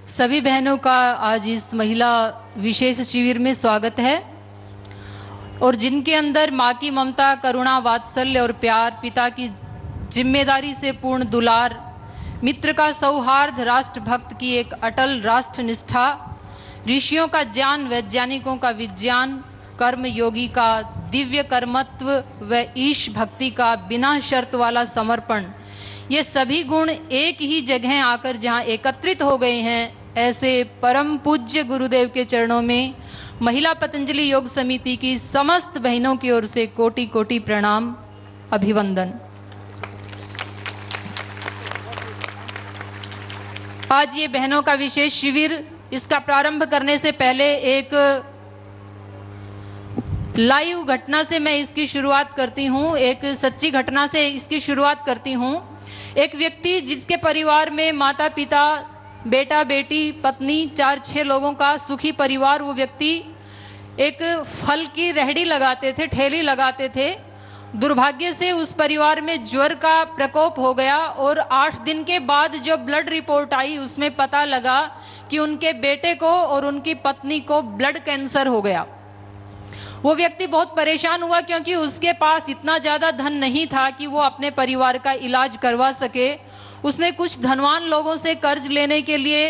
सभी बहनों का आज इस महिला विशेष शिविर में स्वागत है और जिनके अंदर माँ की ममता, करुणा, वात्सल्य और प्यार, पिता की जिम्मेदारी से पूर्ण दुलार, मित्र का सौहार्द, राष्ट्रभक्त की एक अटल राष्ट्र निष्ठा, ऋषियों का ज्ञान, वैज्ञानिकों का विज्ञान, कर्म योगी का दिव्य कर्मत्व व ईश भक्ति का बिना शर्त वाला समर्पण, ये सभी गुण एक ही जगह आकर जहाँ एकत्रित हो गए हैं, ऐसे परम पूज्य गुरुदेव के चरणों में महिला पतंजलि योग समिति की समस्त बहनों की ओर से कोटि कोटि प्रणाम, अभिवंदन। आज ये बहनों का विशेष शिविर, इसका प्रारंभ करने से पहले एक लाइव घटना से मैं इसकी शुरुआत करती हूँ, एक सच्ची घटना से इसकी शुरुआत करती हूँ। एक व्यक्ति जिसके परिवार में माता पिता, बेटा बेटी, पत्नी, 4-6 लोगों का सुखी परिवार, वो व्यक्ति एक फल की रेहड़ी लगाते थे, ठेली लगाते थे। दुर्भाग्य से उस परिवार में ज्वर का प्रकोप हो गया और 8 दिन के बाद जो ब्लड रिपोर्ट आई उसमें पता लगा कि उनके बेटे को और उनकी पत्नी को ब्लड कैंसर हो गया। वो व्यक्ति बहुत परेशान हुआ क्योंकि उसके पास इतना ज़्यादा धन नहीं था कि वो अपने परिवार का इलाज करवा सके। उसने कुछ धनवान लोगों से कर्ज लेने के लिए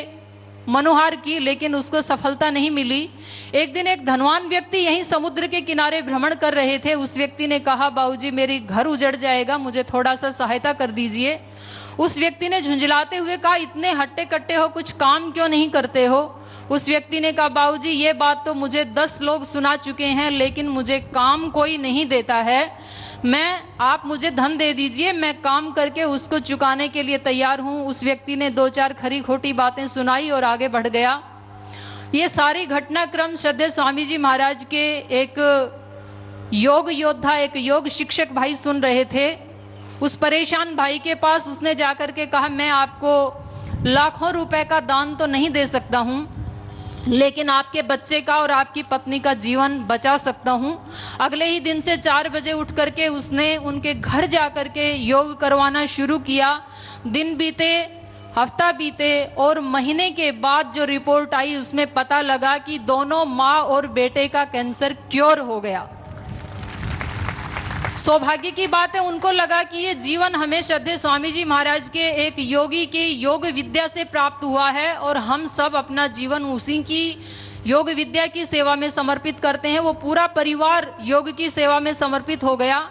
मनुहार की, लेकिन उसको सफलता नहीं मिली। एक दिन एक धनवान व्यक्ति यहीं समुद्र के किनारे भ्रमण कर रहे थे। उस व्यक्ति ने कहा, बाबूजी मेरी घर उजड़ जाएगा, मुझे थोड़ा सा सहायता कर दीजिए। उस व्यक्ति ने झुंझलाते हुए कहा, इतने हट्टे कट्टे हो, कुछ काम क्यों नहीं करते हो? उस व्यक्ति ने कहा, बाबूजी ये बात तो मुझे 10 लोग सुना चुके हैं, लेकिन मुझे काम कोई नहीं देता है। आप मुझे धन दे दीजिए, मैं काम करके उसको चुकाने के लिए तैयार हूँ। उस व्यक्ति ने 2-4 खरी खोटी बातें सुनाई और आगे बढ़ गया। ये सारी घटनाक्रम श्रद्धेय स्वामी जी महाराज के एक योग योद्धा, एक योग शिक्षक भाई सुन रहे थे। उस परेशान भाई के पास उसने जाकर के कहा, मैं आपको लाखों रुपए का दान तो नहीं दे सकता हूँ, लेकिन आपके बच्चे का और आपकी पत्नी का जीवन बचा सकता हूँ। अगले ही दिन से 4 बजे उठ करके उसने उनके घर जा करके योग करवाना शुरू किया। दिन बीते, हफ्ता बीते और महीने के बाद जो रिपोर्ट आई उसमें पता लगा कि दोनों माँ और बेटे का कैंसर क्योर हो गया। सौभाग्य की बात है, उनको लगा कि ये जीवन हमें श्रद्धेय स्वामी जी महाराज के एक योगी की योग विद्या से प्राप्त हुआ है और हम सब अपना जीवन उसी की योग विद्या की सेवा में समर्पित करते हैं। वो पूरा परिवार योग की सेवा में समर्पित हो गया।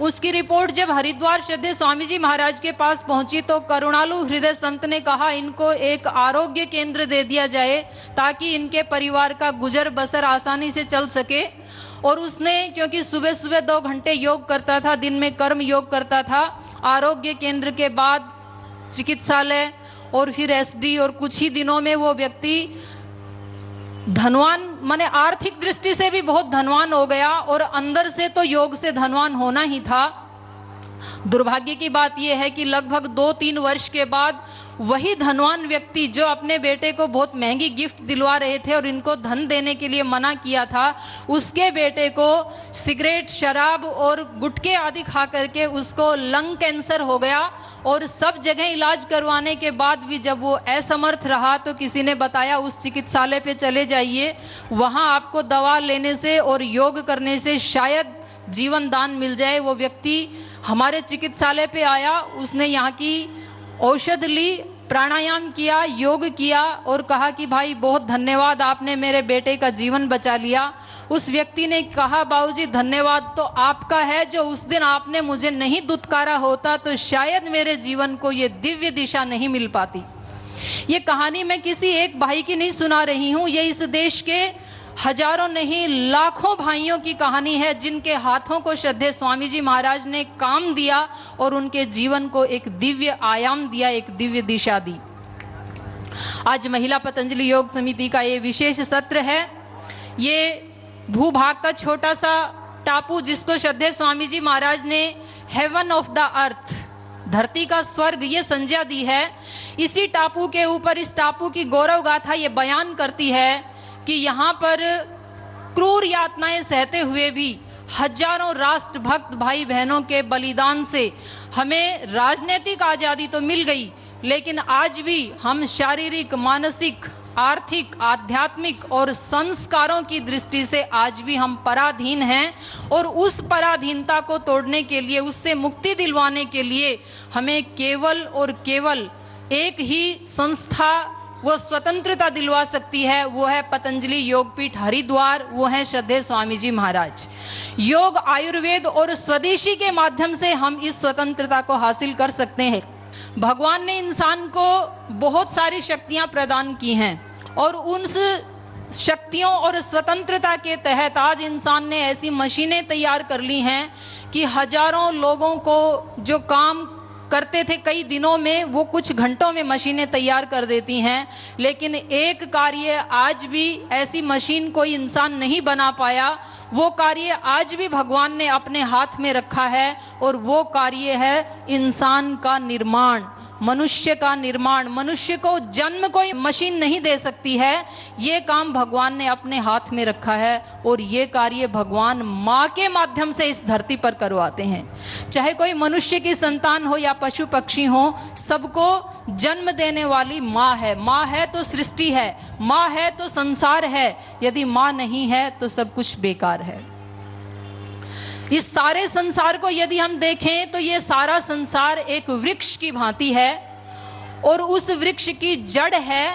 उसकी रिपोर्ट जब हरिद्वार श्रद्धेय स्वामी जी महाराज के पास पहुंची तो करुणालु हृदय संत ने कहा, इनको एक आरोग्य केंद्र दे दिया जाए ताकि इनके परिवार का गुजर बसर आसानी से चल सके। और उसने, क्योंकि सुबह सुबह 2 घंटे योग करता था, दिन में कर्म योग करता था, आरोग्य केंद्र के बाद चिकित्सालय और फिर एसडी, और कुछ ही दिनों में वो व्यक्ति धनवान, माने आर्थिक दृष्टि से भी बहुत धनवान हो गया और अंदर से तो योग से धनवान होना ही था। दुर्भाग्य की बात यह है कि लगभग 2-3 वर्ष के बाद वही धनवान व्यक्ति जो अपने बेटे को बहुत महंगी गिफ्ट दिलवा रहे थे और इनको धन देने के लिए मना किया था, उसके बेटे को सिगरेट, शराब और गुटखे आदि खा करके उसको लंग कैंसर हो गया। और सब जगह इलाज करवाने के बाद भी जब वो असमर्थ रहा तो किसी ने बताया, उस चिकित्सालय पे चले जाइए, वहाँ आपको दवा लेने से और योग करने से शायद जीवन दान मिल जाए। वो व्यक्ति हमारे चिकित्सालय पे आया, उसने यहाँ की औषध ली, प्राणायाम किया, योग किया और कहा कि भाई बहुत धन्यवाद, आपने मेरे बेटे का जीवन बचा लिया। उस व्यक्ति ने कहा, बाबूजी धन्यवाद तो आपका है, जो उस दिन आपने मुझे नहीं दुत्कारा होता तो शायद मेरे जीवन को ये दिव्य दिशा नहीं मिल पाती। ये कहानी मैं किसी एक भाई की नहीं सुना रही हूँ, ये इस देश के हजारों नहीं लाखों भाइयों की कहानी है जिनके हाथों को श्रद्धेय स्वामी जी महाराज ने काम दिया और उनके जीवन को एक दिव्य आयाम दिया, एक दिव्य दिशा दी। आज महिला पतंजलि योग समिति का ये विशेष सत्र है। ये भूभाग का छोटा सा टापू जिसको श्रद्धेय स्वामी जी महाराज ने हेवन ऑफ द अर्थ, धरती का स्वर्ग, ये संज्ञा दी है। इसी टापू के ऊपर, इस टापू की गौरव गाथा ये बयान करती है कि यहाँ पर क्रूर यातनाएं सहते हुए भी हजारों राष्ट्रभक्त भाई बहनों के बलिदान से हमें राजनीतिक आज़ादी तो मिल गई, लेकिन आज भी हम शारीरिक, मानसिक, आर्थिक, आध्यात्मिक और संस्कारों की दृष्टि से आज भी हम पराधीन हैं। और उस पराधीनता को तोड़ने के लिए, उससे मुक्ति दिलवाने के लिए हमें केवल और केवल एक ही संस्था वो स्वतंत्रता दिलवा सकती है, वो है पतंजलि योगपीठ हरिद्वार, वो है श्रद्धेय स्वामी जी महाराज। योग, आयुर्वेद और स्वदेशी के माध्यम से हम इस स्वतंत्रता को हासिल कर सकते हैं। भगवान ने इंसान को बहुत सारी शक्तियां प्रदान की हैं और उन शक्तियों और स्वतंत्रता के तहत आज इंसान ने ऐसी मशीनें तैयार कर ली हैं कि हजारों लोगों को जो काम करते थे कई दिनों में, वो कुछ घंटों में मशीनें तैयार कर देती हैं। लेकिन एक कार्य आज भी ऐसी मशीन कोई इंसान नहीं बना पाया, वो कार्य आज भी भगवान ने अपने हाथ में रखा है और वो कार्य है इंसान का निर्माण, मनुष्य का निर्माण। मनुष्य को जन्म कोई मशीन नहीं दे सकती है, ये काम भगवान ने अपने हाथ में रखा है और ये कार्य भगवान माँ के माध्यम से इस धरती पर करवाते हैं। चाहे कोई मनुष्य की संतान हो या पशु पक्षी हो, सबको जन्म देने वाली माँ है। माँ है तो सृष्टि है, माँ है तो संसार है। यदि माँ नहीं है तो सब कुछ बेकार है। इस सारे संसार को यदि हम देखें तो ये सारा संसार एक वृक्ष की भांति है और उस वृक्ष की जड़ है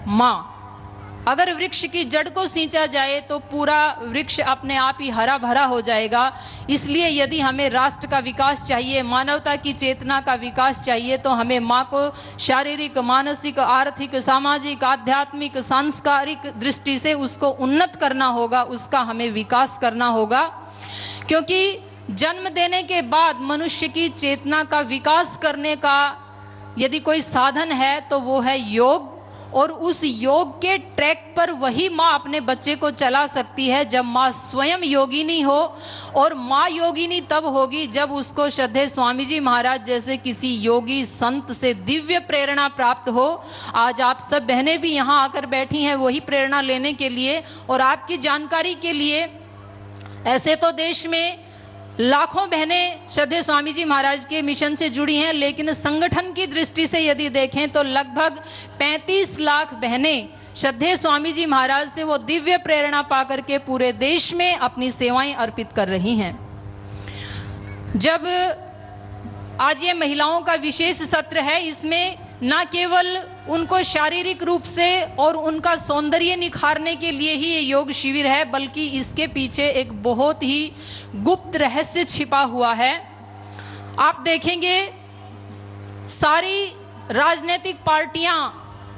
माँ। अगर वृक्ष की जड़ को सींचा जाए तो पूरा वृक्ष अपने आप ही हरा भरा हो जाएगा। इसलिए यदि हमें राष्ट्र का विकास चाहिए, मानवता की चेतना का विकास चाहिए, तो हमें माँ को शारीरिक, मानसिक, आर्थिक, सामाजिक, आध्यात्मिक, सांस्कारिक दृष्टि से उसको उन्नत करना होगा, उसका हमें विकास करना होगा। क्योंकि जन्म देने के बाद मनुष्य की चेतना का विकास करने का यदि कोई साधन है तो वो है योग। और उस योग के ट्रैक पर वही माँ अपने बच्चे को चला सकती है जब माँ स्वयं योगिनी हो। और माँ योगिनी तब होगी जब उसको श्रद्धेय स्वामी जी महाराज जैसे किसी योगी संत से दिव्य प्रेरणा प्राप्त हो। आज आप सब बहनें भी यहाँ आकर बैठी हैं वही प्रेरणा लेने के लिए। और आपकी जानकारी के लिए, ऐसे तो देश में लाखों बहनें श्रद्धेय स्वामी जी महाराज के मिशन से जुड़ी हैं, लेकिन संगठन की दृष्टि से यदि देखें तो लगभग 35 लाख बहनें श्रद्धेय स्वामी जी महाराज से वो दिव्य प्रेरणा पाकर के पूरे देश में अपनी सेवाएं अर्पित कर रही हैं। जब आज ये महिलाओं का विशेष सत्र है, इसमें न केवल उनको शारीरिक रूप से और उनका सौंदर्य निखारने के लिए ही ये योग शिविर है, बल्कि इसके पीछे एक बहुत ही गुप्त रहस्य छिपा हुआ है। आप देखेंगे सारी राजनीतिक पार्टियां,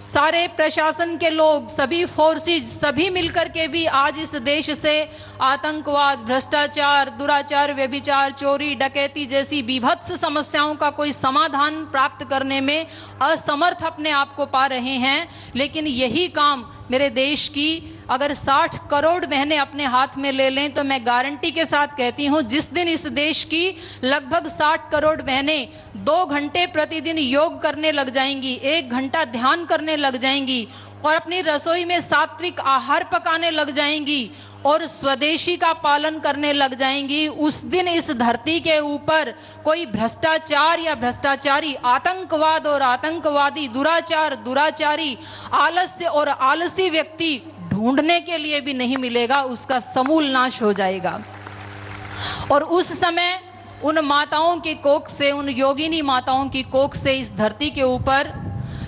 सारे प्रशासन के लोग, सभी फोर्सेस, सभी मिलकर के भी आज इस देश से आतंकवाद, भ्रष्टाचार, दुराचार, व्यभिचार, चोरी, डकैती जैसी बीभत्स समस्याओं का कोई समाधान प्राप्त करने में असमर्थ अपने आप को पा रहे हैं। लेकिन यही काम मेरे देश की अगर 60 करोड़ बहनें अपने हाथ में ले लें तो मैं गारंटी के साथ कहती हूँ, जिस दिन इस देश की लगभग 60 करोड़ बहनें 2 घंटे प्रतिदिन योग करने लग जाएंगी, 1 घंटा ध्यान करने लग जाएंगी और अपनी रसोई में सात्विक आहार पकाने लग जाएंगी और स्वदेशी का पालन करने लग जाएंगी, उस दिन इस धरती के ऊपर कोई भ्रष्टाचार या भ्रष्टाचारी, आतंकवाद और आतंकवादी, दुराचार, दुराचारी, आलस्य और आलसी व्यक्ति ढूंढने के लिए भी नहीं मिलेगा, उसका समूल नाश हो जाएगा। और उस समय उन माताओं की कोख से, उन योगिनी माताओं की कोख से इस धरती के ऊपर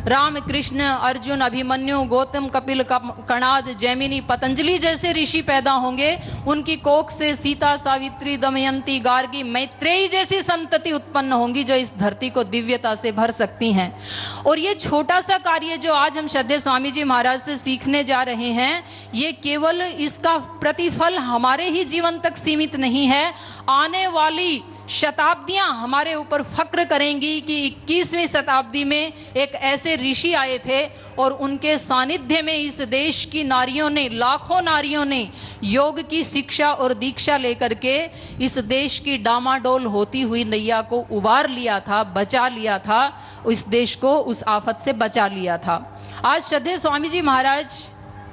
राम, कृष्ण, अर्जुन, अभिमन्यु, गौतम, कपिल, कणाद, जैमिनी, पतंजलि जैसे ऋषि पैदा होंगे। उनकी कोख से सीता, सावित्री, दमयंती, गार्गी, मैत्रेयी जैसी संतति उत्पन्न होंगी जो इस धरती को दिव्यता से भर सकती हैं। और ये छोटा सा कार्य जो आज हम श्रद्धेय स्वामी जी महाराज से सीखने जा रहे हैं, ये केवल इसका प्रतिफल हमारे ही जीवन तक सीमित नहीं है, आने वाली शताब्दियां हमारे ऊपर फक्र करेंगी कि 21वीं शताब्दी में एक ऐसे ऋषि आए थे और उनके सानिध्य में इस देश की नारियों ने, लाखों नारियों ने योग की शिक्षा और दीक्षा लेकर के इस देश की डामाडोल होती हुई नैया को उबार लिया था, बचा लिया था, इस देश को उस आफत से बचा लिया था। आज श्रद्धेय स्वामी जी महाराज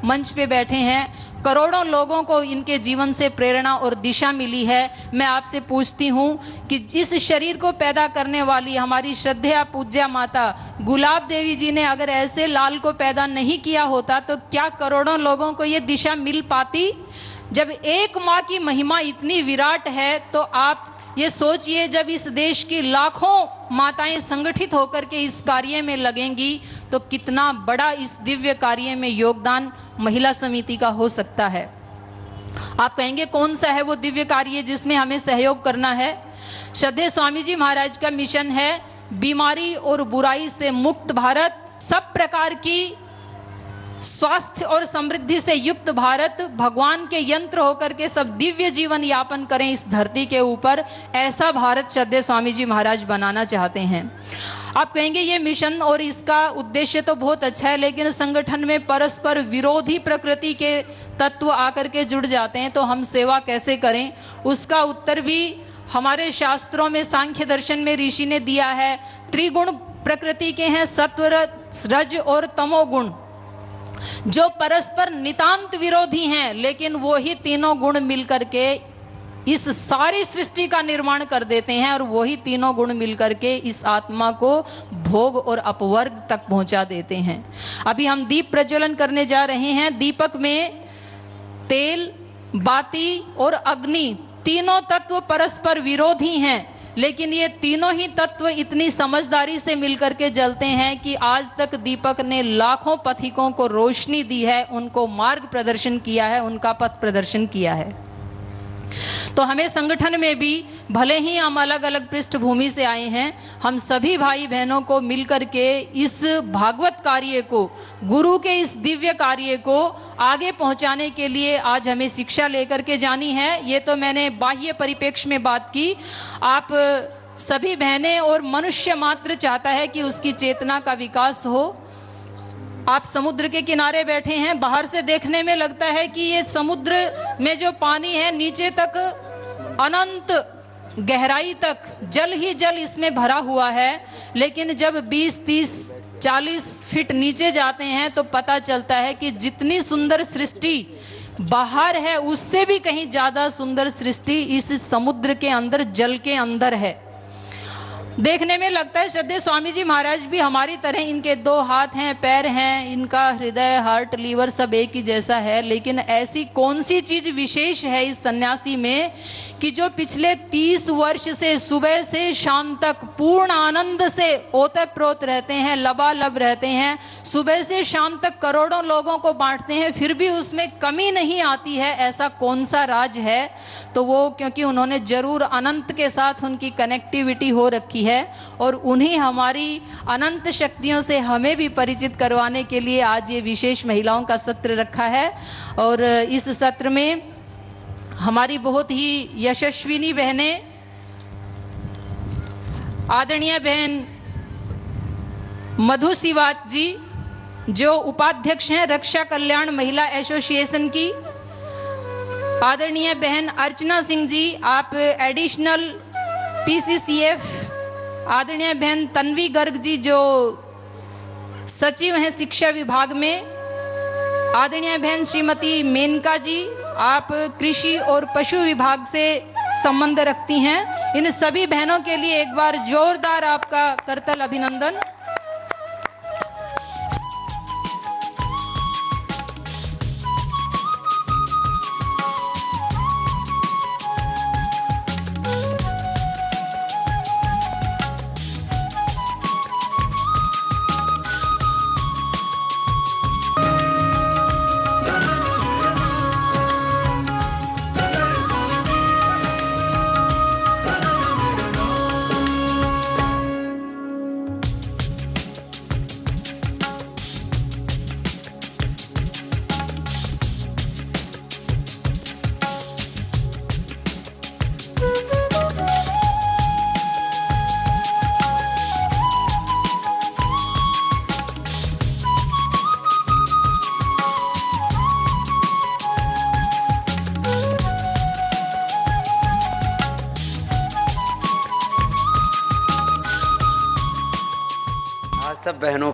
मंच पे बैठे हैं, करोड़ों लोगों को इनके जीवन से प्रेरणा और दिशा मिली है। मैं आपसे पूछती हूँ कि इस शरीर को पैदा करने वाली हमारी श्रद्धेय पूज्या माता गुलाब देवी जी ने अगर ऐसे लाल को पैदा नहीं किया होता तो क्या करोड़ों लोगों को ये दिशा मिल पाती? जब एक माँ की महिमा इतनी विराट है तो आप ये सोचिए, जब इस देश की लाखों माताएं संगठित होकर के इस कार्य में लगेंगी तो कितना बड़ा इस दिव्य कार्य में योगदान महिला समिति का हो सकता है। आप कहेंगे कौन सा है वो दिव्य कार्य जिसमें हमें सहयोग करना है? श्रद्धेय स्वामी जी महाराज का मिशन है बीमारी और बुराई से मुक्त भारत, सब प्रकार की स्वास्थ्य और समृद्धि से युक्त भारत, भगवान के यंत्र होकर के सब दिव्य जीवन यापन करें इस धरती के ऊपर, ऐसा भारत श्रद्धेय स्वामी जी महाराज बनाना चाहते हैं। आप कहेंगे ये मिशन और इसका उद्देश्य तो बहुत अच्छा है, लेकिन संगठन में परस्पर विरोधी प्रकृति के तत्व आकर के जुड़ जाते हैं तो हम सेवा कैसे करें? उसका उत्तर भी हमारे शास्त्रों में सांख्य दर्शन में ऋषि ने दिया है। त्रिगुण प्रकृति के हैं, सत्व, रज और तमोगुण, जो परस्पर नितांत विरोधी हैं, लेकिन वो ही तीनों गुण मिलकर के इस सारी सृष्टि का निर्माण कर देते हैं और वही तीनों गुण मिलकर के इस आत्मा को भोग और अपवर्ग तक पहुंचा देते हैं। अभी हम दीप प्रज्वलन करने जा रहे हैं। दीपक में तेल, बाती और अग्नि तीनों तत्व परस्पर विरोधी हैं, लेकिन ये तीनों ही तत्व इतनी समझदारी से मिलकर के जलते हैं कि आज तक दीपक ने लाखों पथिकों को रोशनी दी है, उनको मार्ग प्रदर्शन किया है, उनका पथ प्रदर्शन किया है। तो हमें संगठन में भी, भले ही हम अलग अलग पृष्ठभूमि से आए हैं, हम सभी भाई बहनों को मिलकर के इस भागवत कार्य को, गुरु के इस दिव्य कार्य को आगे पहुंचाने के लिए आज हमें शिक्षा लेकर के जानी है। ये तो मैंने बाह्य परिप्रेक्ष्य में बात की। आप सभी बहनें और मनुष्य मात्र चाहता है कि उसकी चेतना का विकास हो। आप समुद्र के किनारे बैठे हैं, बाहर से देखने में लगता है कि ये समुद्र में जो पानी है नीचे तक अनंत गहराई तक जल ही जल इसमें भरा हुआ है, लेकिन जब 20, 30, 40 फीट नीचे जाते हैं तो पता चलता है कि जितनी सुंदर सृष्टि बाहर है उससे भी कहीं ज्यादा सुंदर सृष्टि इस समुद्र के अंदर, जल के अंदर है। देखने में लगता है श्रद्धेय स्वामी जी महाराज भी हमारी तरह, इनके 2 हाथ हैं, पैर हैं, इनका हृदय, हार्ट, लीवर सब एक ही जैसा है, लेकिन ऐसी कौन सी चीज विशेष है इस सन्यासी में कि जो पिछले 30 वर्ष से सुबह से शाम तक पूर्ण आनंद से ओतप्रोत रहते हैं, लबालब रहते हैं, सुबह से शाम तक करोड़ों लोगों को बांटते हैं, फिर भी उसमें कमी नहीं आती है। ऐसा कौन सा राज है? तो वो क्योंकि उन्होंने जरूर अनंत के साथ उनकी कनेक्टिविटी हो रखी है और उन्हीं हमारी अनंत शक्तियों से हमें भी परिचित करवाने के लिए आज ये विशेष महिलाओं का सत्र रखा है। और इस सत्र में हमारी बहुत ही यशस्विनी बहनें, आदरणीय बहन मधु सिवात जी जो उपाध्यक्ष हैं रक्षा कल्याण महिला एसोसिएशन की, आदरणीय बहन अर्चना सिंह जी, आप एडिशनल PCCF, आदरणीय बहन तन्वी गर्ग जी जो सचिव हैं शिक्षा विभाग में, आदरणीय बहन श्रीमती मेनका जी, आप कृषि और पशु विभाग से संबंध रखती हैं। इन सभी बहनों के लिए एक बार जोरदार आपका करतल अभिनंदन। सब बहनों